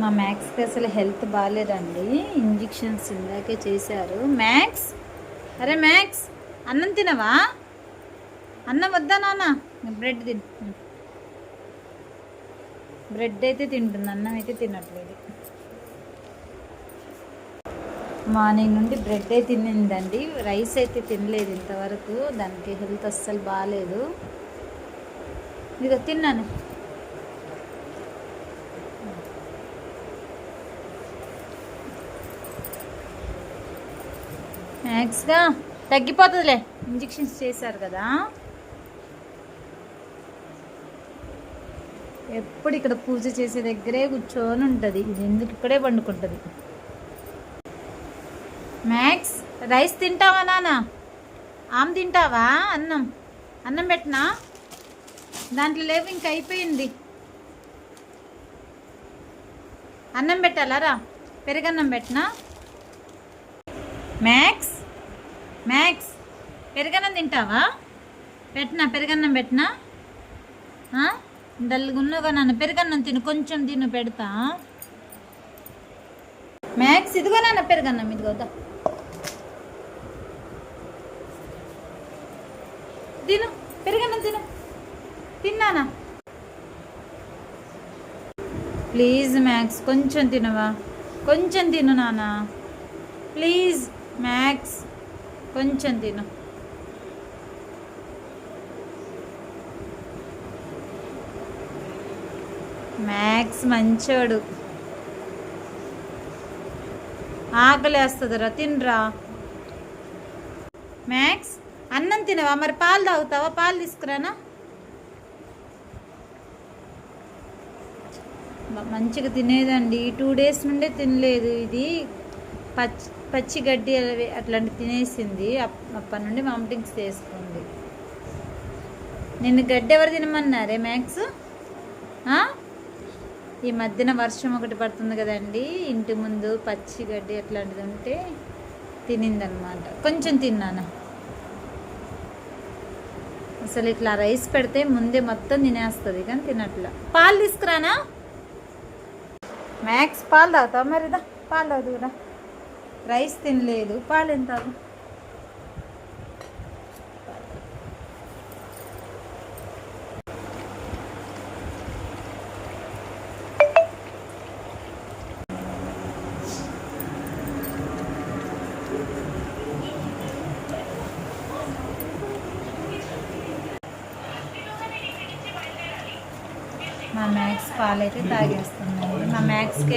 మా మ్యాక్స్కి అసలు హెల్త్ బాగాలేదండి. ఇంజెక్షన్స్ ఇందాకే చేశారు. మ్యాక్స్, అరే మ్యాక్స్, అన్నం తినవా? అన్నం వద్దా నాన్న? బ్రెడ్ తిను. బ్రెడ్ అయితే తింటుంది, అన్నం అయితే తినట్లేదు. మార్నింగ్ నుండి బ్రెడ్ తినిందండి, రైస్ అయితే తినలేదు ఇంతవరకు. దానికి హెల్త్ అస్సలు బాగాలేదు. ఇదిగో తిన్నాను. మ్యాక్స్గా తగ్గిపోతుందిలే, ఇంజెక్షన్స్ చేశారు కదా. ఎప్పుడు ఇక్కడ పూజ చేసే దగ్గరే కూర్చొని ఉంటుంది. ఇది ఎందుకు ఇక్కడే పండుకుంటుంది. మ్యాక్స్, రైస్ తింటావా నాన్న? ఆమె తింటావా? అన్నం అన్నం పెట్టినా? దాంట్లో లేవు, ఇంక అయిపోయింది. అన్నం పెట్టాలరా? పెరుగన్నం పెట్టినా? మ్యాక్స్, మ్యాక్స్, పెరుగన్నం తింటావా? పెట్టినా? పెరుగన్నం పెట్టినా? డల్గున్నగా నాన్న, పెరుగన్నం తిను, కొంచెం తిను, పెడతా. మ్యాక్స్, ఇదిగో నాన్న పెరుగన్నం, ఇదిగోదా తిను, పెరుగన్నం తిను. తిన్నానా? ప్లీజ్ మ్యాక్స్, కొంచెం తినవా? కొంచెం తిను నాన్న, ప్లీజ్. మ్యాక్స్, కొంచెం తిను. మ్యాక్స్ మంచోడు. ఆకలేస్తుందిరా, తినరా. మ్యాక్స్, అన్నం తినవా? మరి పాలు తాగుతావా? పాలు తీసుకురానా? మంచిగా తినేదండి. 2 days నుండే తినలేదు. ఇది పచ్చి గడ్డి అట్లాంటి తినేసింది. అప్పటి నుండి వామిటింగ్స్ చేసుకుంది. నిన్ను గడ్డి ఎవరు తినమన్నారే మ్యాక్స్? ఈ మధ్యన వర్షం ఒకటి పడుతుంది కదండి, ఇంటి ముందు పచ్చి గడ్డి అట్లాంటిది ఉంటే తినిందనమాట. కొంచెం తిన్నాను. అసలు ఇట్లా రైస్ పెడితే ముందే మొత్తం తినేస్తుంది, కానీ తినట్లా. పాలు తీసుకురానా? మ్యాక్స్, పాలు తాగుతావు? మరిదా పాలు తాగుతురా. రైస్ తినలేదు, పాలు ఎంత తాగు. మా మ్యాక్స్ పాలైతే తాగేస్తున్నాయి. మా మ్యాక్స్కి